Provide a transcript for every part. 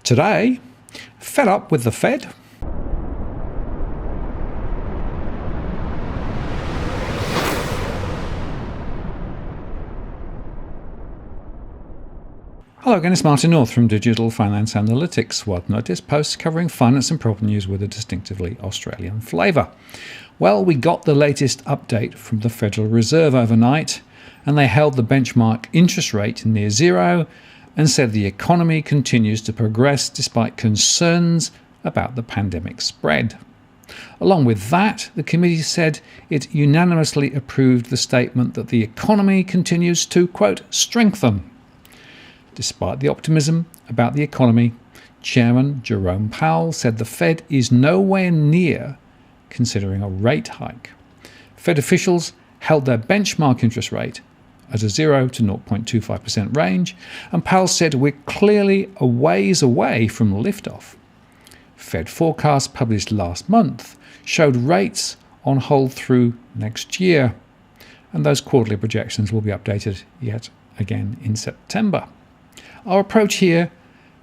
Today, fed up with the Fed? Hello again, it's Martin North from Digital Finance Analytics. What notice posts covering finance and property news with a distinctively Australian flavour. Well, we got the latest update from the Federal Reserve overnight, and they held the benchmark interest rate near zero and said the economy continues to progress despite concerns about the pandemic spread. Along with that, the committee said it unanimously approved the statement that the economy continues to, quote, strengthen. Despite the optimism about the economy, Chairman Jerome Powell said the Fed is nowhere near considering a rate hike. Fed officials held their benchmark interest rate at a 0 to 0.25% range, and Powell said we're clearly a ways away from liftoff. Fed forecasts published last month showed rates on hold through next year, and those quarterly projections will be updated yet again in September. Our approach here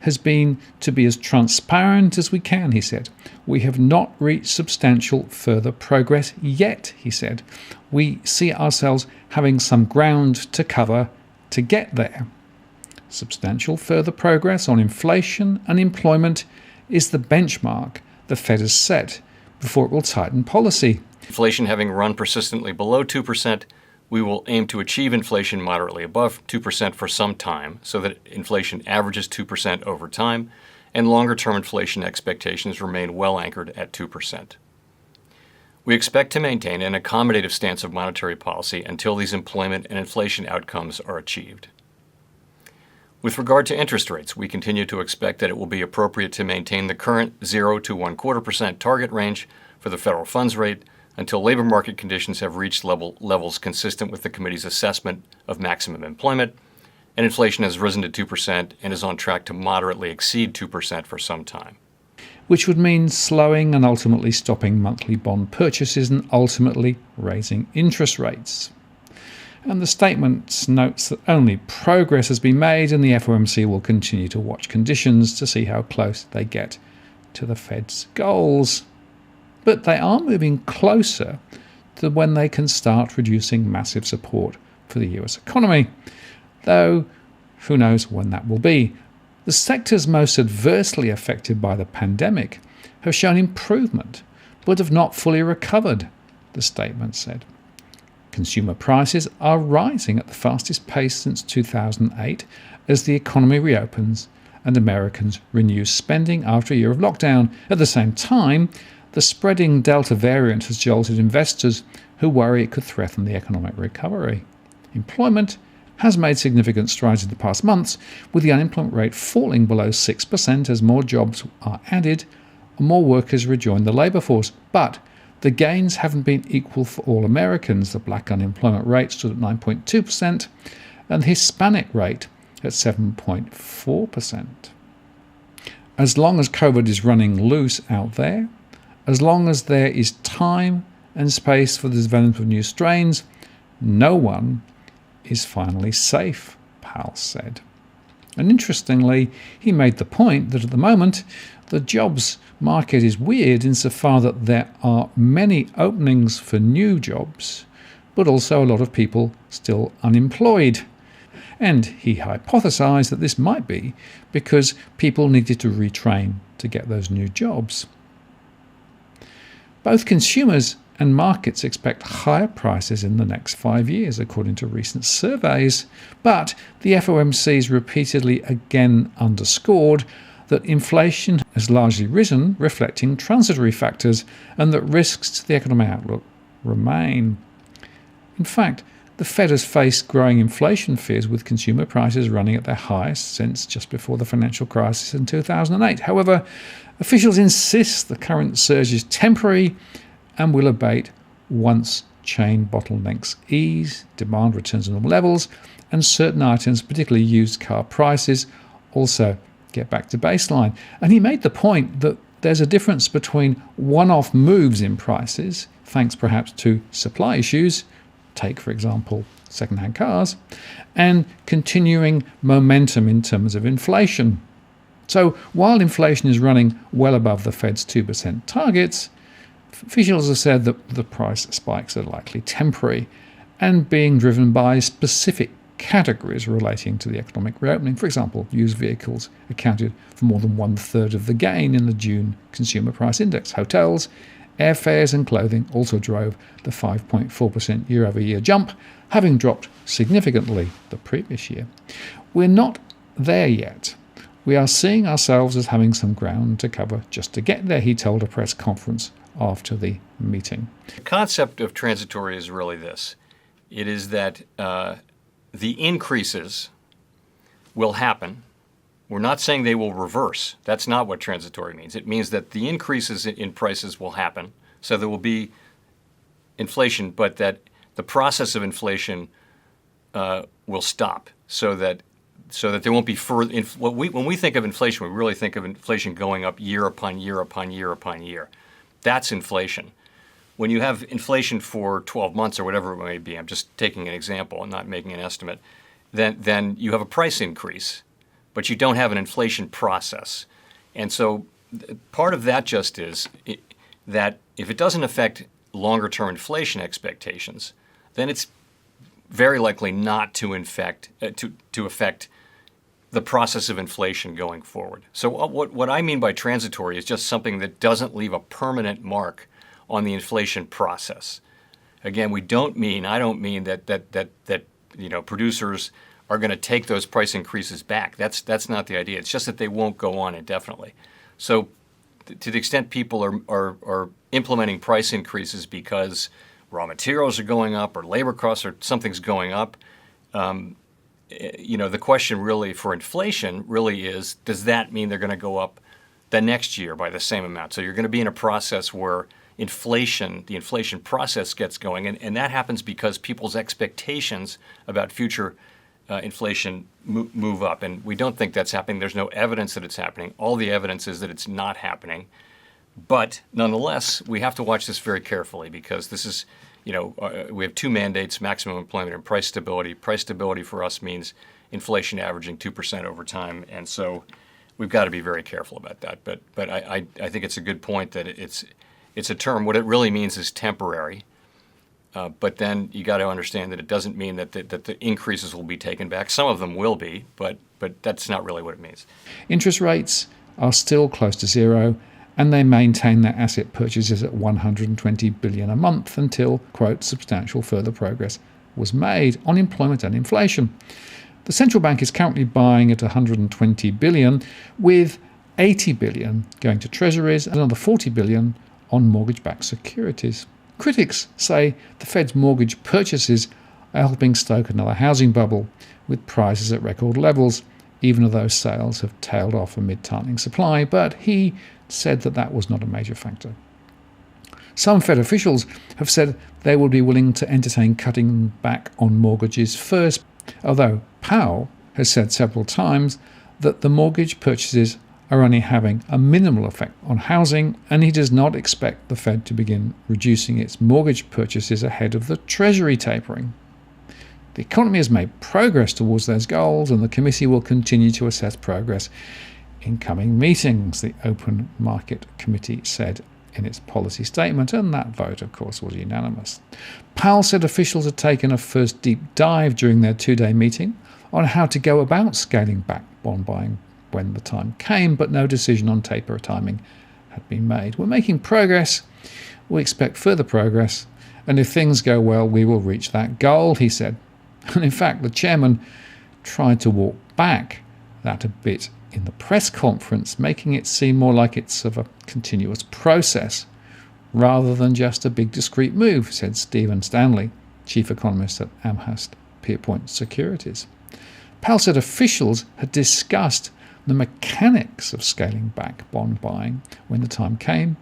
has been to be as transparent as we can, he said. We have not reached substantial further progress yet, he said. We see ourselves having some ground to cover to get there. Substantial further progress on inflation and employment is the benchmark the Fed has set before it will tighten policy. Inflation having run persistently below 2%, we will aim to achieve inflation moderately above 2% for some time so that inflation averages 2% over time and longer-term inflation expectations remain well anchored at 2%. We expect to maintain an accommodative stance of monetary policy until these employment and inflation outcomes are achieved. With regard to interest rates, we continue to expect that it will be appropriate to maintain the current 0 to 1/4% target range for the federal funds rate until labor market conditions have reached levels consistent with the committee's assessment of maximum employment, and inflation has risen to 2% and is on track to moderately exceed 2% for some time. Which would mean slowing and ultimately stopping monthly bond purchases and ultimately raising interest rates. And the statement notes that only progress has been made and the FOMC will continue to watch conditions to see how close they get to the Fed's goals. But they are moving closer to when they can start reducing massive support for the US economy, though who knows when that will be. The sectors most adversely affected by the pandemic have shown improvement, but have not fully recovered, the statement said. Consumer prices are rising at the fastest pace since 2008 as the economy reopens and Americans renew spending after a year of lockdown. At the same time, the spreading Delta variant has jolted investors who worry it could threaten the economic recovery. Employment has made significant strides in the past months, with the unemployment rate falling below 6% as more jobs are added and more workers rejoin the labour force. But the gains haven't been equal for all Americans. The black unemployment rate stood at 9.2% and the Hispanic rate at 7.4%. As long as COVID is running loose out there, as long as there is time and space for the development of new strains, no one is finally safe, Powell said. And interestingly, he made the point that at the moment, the jobs market is weird insofar that there are many openings for new jobs, but also a lot of people still unemployed. And he hypothesized that this might be because people needed to retrain to get those new jobs. Both consumers and markets expect higher prices in the next 5 years, according to recent surveys, but the FOMC has repeatedly again underscored that inflation has largely risen, reflecting transitory factors, and that risks to the economic outlook remain. In fact, the Fed has faced growing inflation fears, with consumer prices running at their highest since just before the financial crisis in 2008. However, officials insist the current surge is temporary and will abate once chain bottlenecks ease, demand returns to normal levels, and certain items, particularly used car prices, also get back to baseline. And he made the point that there's a difference between one-off moves in prices, thanks perhaps to supply issues, take, for example, second-hand cars, and continuing momentum in terms of inflation. So while inflation is running well above the Fed's 2% targets, officials have said that the price spikes are likely temporary and being driven by specific categories relating to the economic reopening. For example, used vehicles accounted for more than 1/3 of the gain in the June Consumer Price Index. Hotels, airfares and clothing also drove the 5.4% year-over-year jump, having dropped significantly the previous year. We're not there yet. We are seeing ourselves as having some ground to cover just to get there, he told a press conference after the meeting. The concept of transitory is really this. It is that the increases will happen. We're not saying they will reverse. That's not what transitory means. It means that the increases in prices will happen, so there will be inflation, but that the process of inflation will stop, so that there won't be further. When we think of inflation, we really think of inflation going up year upon year upon year upon year. That's inflation. When you have inflation for 12 months or whatever it may be, I'm just taking an example and not making an estimate, then you have a price increase, but you don't have an inflation process. And so part of that just is that if it doesn't affect longer-term inflation expectations, then it's very likely not to affect the process of inflation going forward. So what I mean by transitory is just something that doesn't leave a permanent mark on the inflation process. Again, I don't mean that producers are going to take those price increases back. That's not the idea. It's just that they won't go on indefinitely. So to the extent people are implementing price increases because raw materials are going up or labor costs or something's going up, the question really for inflation really is, does that mean they're going to go up the next year by the same amount? So you're going to be in a process where the inflation process gets going, and that happens because people's expectations about future inflation move up, and we don't think that's happening. There's no evidence that it's happening. All the evidence is that it's not happening, but nonetheless, we have to watch this very carefully because this is, we have two mandates: maximum employment and price stability. Price stability for us means inflation averaging 2% over time, and so we've got to be very careful about that. But I think it's a good point that it's a term. What it really means is temporary. But then you got to understand that it doesn't mean that the increases will be taken back. Some of them will be, but that's not really what it means. Interest rates are still close to zero, and they maintain their asset purchases at $120 billion a month until, quote, substantial further progress was made on employment and inflation. The central bank is currently buying at $120 billion, with $80 billion going to Treasuries and another $40 billion on mortgage-backed securities. Critics say the Fed's mortgage purchases are helping stoke another housing bubble, with prices at record levels, even though sales have tailed off amid tightening supply, but he said that was not a major factor. Some Fed officials have said they will be willing to entertain cutting back on mortgages first, although Powell has said several times that the mortgage purchases are only having a minimal effect on housing, and he does not expect the Fed to begin reducing its mortgage purchases ahead of the Treasury tapering. The economy has made progress towards those goals, and the committee will continue to assess progress in coming meetings, the Open Market Committee said in its policy statement, and that vote, of course, was unanimous. Powell said officials had taken a first deep dive during their two-day meeting on how to go about scaling back bond buying when the time came, but no decision on taper timing had been made. We're making progress. We expect further progress, and if things go well, we will reach that goal, he said. And in fact, the chairman tried to walk back that a bit in the press conference, making it seem more like it's of a continuous process rather than just a big discrete move, said Stephen Stanley, chief economist at Amherst Pierpoint Securities. Powell said officials had discussed the mechanics of scaling back bond buying when the time came,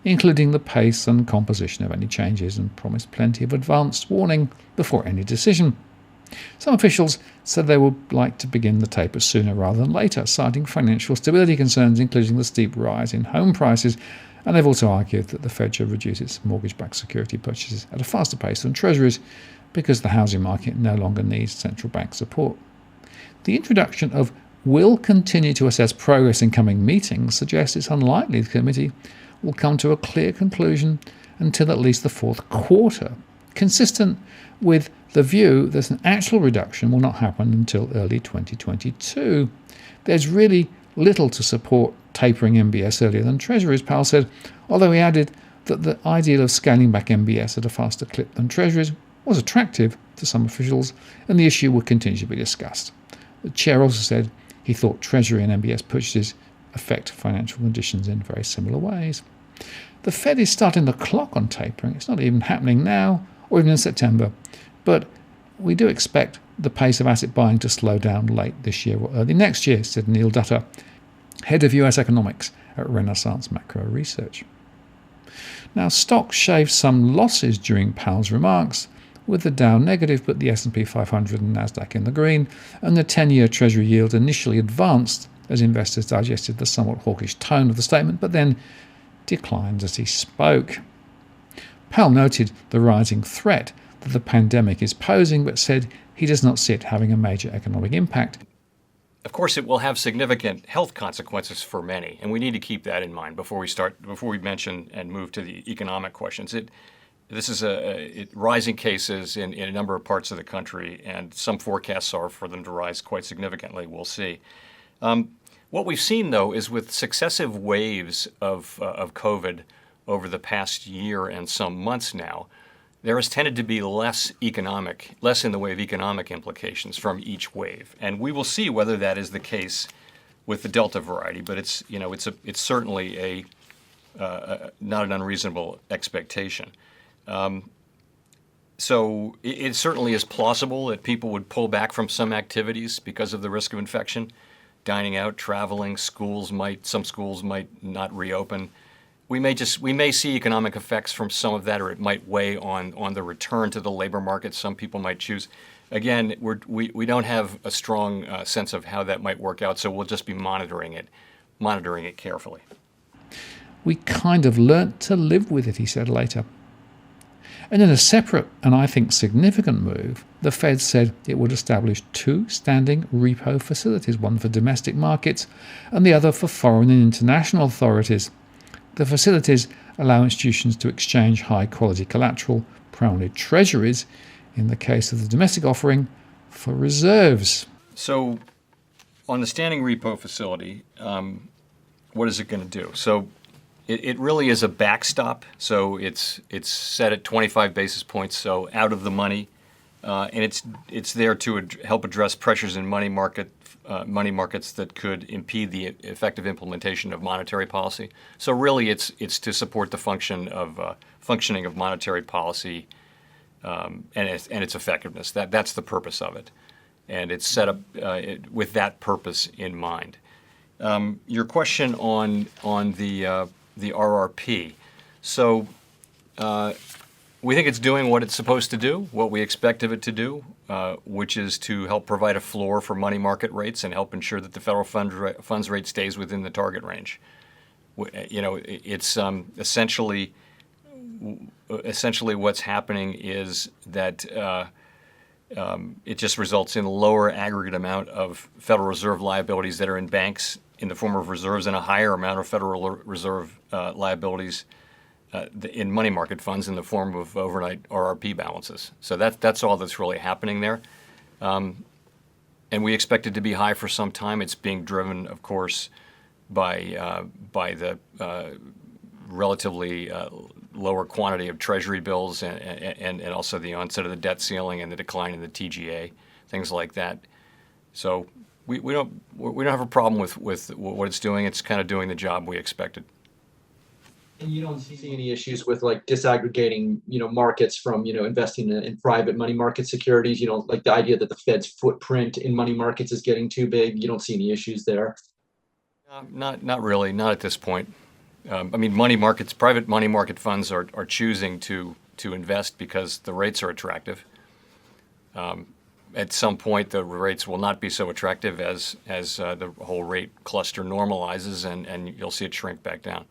including the pace and composition of any changes, and promised plenty of advanced warning before any decision. Some officials said they would like to begin the taper sooner rather than later, citing financial stability concerns, including the steep rise in home prices, and they've also argued that the Fed should reduce its mortgage-backed security purchases at a faster pace than Treasuries because the housing market no longer needs central bank support. The introduction of will continue to assess progress in coming meetings suggests it's unlikely the committee will come to a clear conclusion until at least the fourth quarter, consistent with the view that an actual reduction will not happen until early 2022. There's really little to support tapering MBS earlier than Treasuries, Powell said, although he added that the ideal of scaling back MBS at a faster clip than Treasuries was attractive to some officials, and the issue would continue to be discussed. The chair also said he thought Treasury and MBS purchases affect financial conditions in very similar ways. The Fed is starting the clock on tapering. It's not even happening now or even in September, but we do expect the pace of asset buying to slow down late this year or early next year, said Neil Dutter, head of US economics at Renaissance Macro Research. Now, stocks shaved some losses during Powell's remarks, with the Dow negative but the S&P 500 and Nasdaq in the green, and the 10-year Treasury yield initially advanced as investors digested the somewhat hawkish tone of the statement, but then declined as he spoke. Powell noted the rising threat that the pandemic is posing, but said he does not see it having a major economic impact. Of course, it will have significant health consequences for many, and we need to keep that in mind before we mention and move to the economic questions. This is rising cases in a number of parts of the country, and some forecasts are for them to rise quite significantly. We'll see. What we've seen, though, is with successive waves of COVID over the past year and some months now, there has tended to be less in the way of economic implications from each wave, and we will see whether that is the case with the Delta variety. But it's certainly not an unreasonable expectation. So it certainly is plausible that people would pull back from some activities because of the risk of infection, dining out, traveling. Some schools might not reopen. We may see economic effects from some of that, or it might weigh on the return to the labor market. Some people might choose. Again, we don't have a strong sense of how that might work out, so we'll just be monitoring it carefully. We kind of learnt to live with it, he said later. And in a separate and I think significant move, the Fed said it would establish 2 standing repo facilities, one for domestic markets and the other for foreign and international authorities. The facilities allow institutions to exchange high-quality collateral, primarily treasuries, in the case of the domestic offering, for reserves. So on the standing repo facility, what is it going to do? So it really is a backstop. So it's set at 25 basis points, so out of the money, and it's there to help address pressures in money markets that could impede the effective implementation of monetary policy. So really, it's to support the functioning of monetary policy and its effectiveness. That's the purpose of it, and it's set up with that purpose in mind. Your question on the RRP. So we think it's doing what it's supposed to do, what we expect of it to do, which is to help provide a floor for money market rates and help ensure that the federal funds rate stays within the target range. It's essentially what's happening is that it just results in a lower aggregate amount of Federal Reserve liabilities that are in banks in the form of reserves and a higher amount of Federal Reserve liabilities in money market funds in the form of overnight RRP balances. So that's all that's really happening there. And we expect it to be high for some time. It's being driven, of course, by the relatively lower quantity of Treasury bills and also the onset of the debt ceiling and the decline in the TGA, things like that. So we don't have a problem with what it's doing. It's kind of doing the job we expected. And you don't see any issues with like disaggregating, markets from, investing in private money market securities, like the idea that the Fed's footprint in money markets is getting too big. You don't see any issues there? Not really, not at this point. Private money market funds are choosing to invest because the rates are attractive. At some point, the rates will not be so attractive as the whole rate cluster normalizes, and you'll see it shrink back down.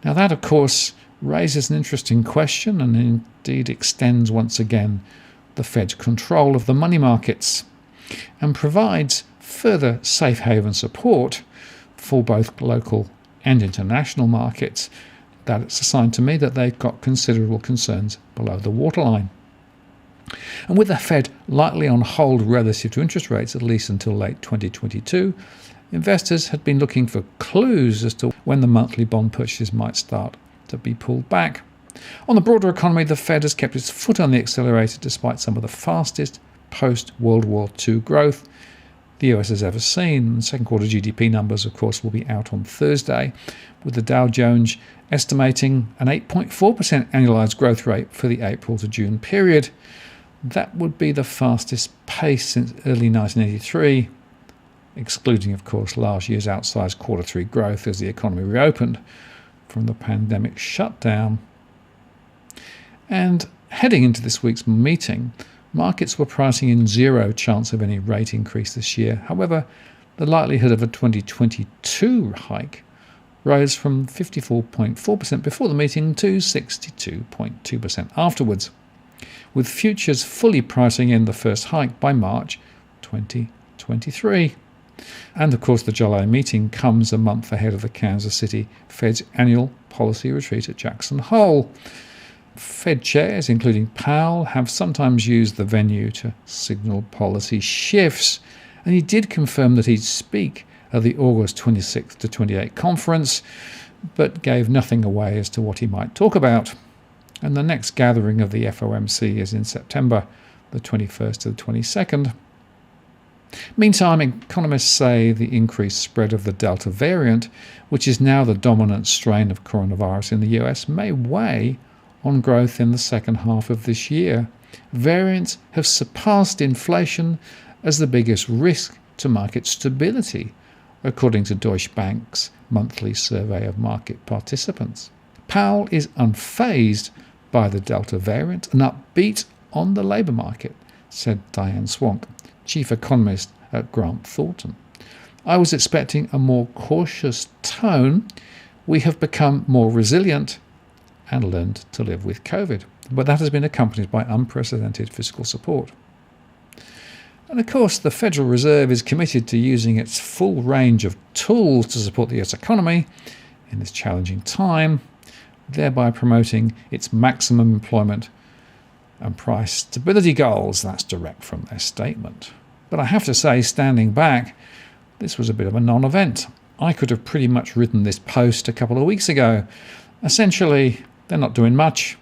Now that, of course, raises an interesting question and indeed extends once again the Fed's control of the money markets and provides further safe haven support for both local and international markets, that it's a sign to me that they've got considerable concerns below the waterline. And with the Fed likely on hold relative to interest rates at least until late 2022, investors had been looking for clues as to when the monthly bond purchases might start to be pulled back. On the broader economy, the Fed has kept its foot on the accelerator despite some of the fastest post-World War II growth the US has ever seen. Second quarter GDP numbers, of course, will be out on Thursday, with the Dow Jones estimating an 8.4% annualized growth rate for the April to June period. That would be the fastest pace since early 1983, excluding, of course, last year's outsized quarter 3 growth as the economy reopened from the pandemic shutdown. And heading into this week's meeting, markets were pricing in zero chance of any rate increase this year. However, the likelihood of a 2022 hike rose from 54.4% before the meeting to 62.2% afterwards, with futures fully pricing in the first hike by March 2023. And of course, the July meeting comes a month ahead of the Kansas City Fed's annual policy retreat at Jackson Hole. Fed chairs, including Powell, have sometimes used the venue to signal policy shifts, and he did confirm that he'd speak at the August 26th to 28th conference, but gave nothing away as to what he might talk about. And the next gathering of the FOMC is in September, the 21st to the 22nd. Meantime, economists say the increased spread of the Delta variant, which is now the dominant strain of coronavirus in the US, may weigh on growth in the second half of this year. Variants have surpassed inflation as the biggest risk to market stability, according to Deutsche Bank's monthly survey of market participants. Powell is unfazed by the Delta variant and upbeat on the labour market, said Diane Swank, chief economist at Grant Thornton. I was expecting a more cautious tone. We have become more resilient and learned to live with COVID. But that has been accompanied by unprecedented fiscal support. And of course, the Federal Reserve is committed to using its full range of tools to support the US economy in this challenging time, thereby promoting its maximum employment and price stability goals. That's direct from their statement. But I have to say, standing back, this was a bit of a non-event. I could have pretty much written this post a couple of weeks ago. Essentially, they're not doing much.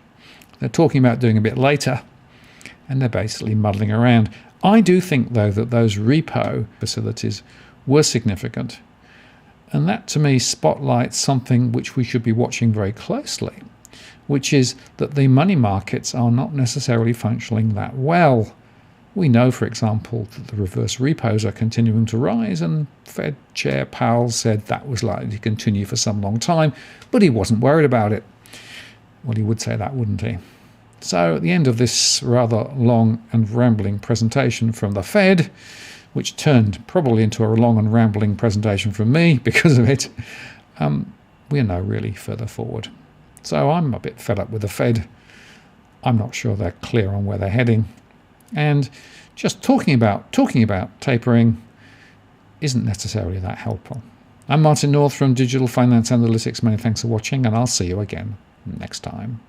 They're talking about doing a bit later, and they're basically muddling around. I do think, though, that those repo facilities were significant, and that to me spotlights something which we should be watching very closely, which is that the money markets are not necessarily functioning that well. We know, for example, that the reverse repos are continuing to rise, and Fed Chair Powell said that was likely to continue for some long time, but he wasn't worried about it. Well, he would say that, wouldn't he? So at the end of this rather long and rambling presentation from the Fed, which turned probably into a long and rambling presentation from me because of it, we are now really further forward. So I'm a bit fed up with the Fed. I'm not sure they're clear on where they're heading. And just talking about tapering isn't necessarily that helpful. I'm Martin North from Digital Finance Analytics. Many thanks for watching, and I'll see you again next time.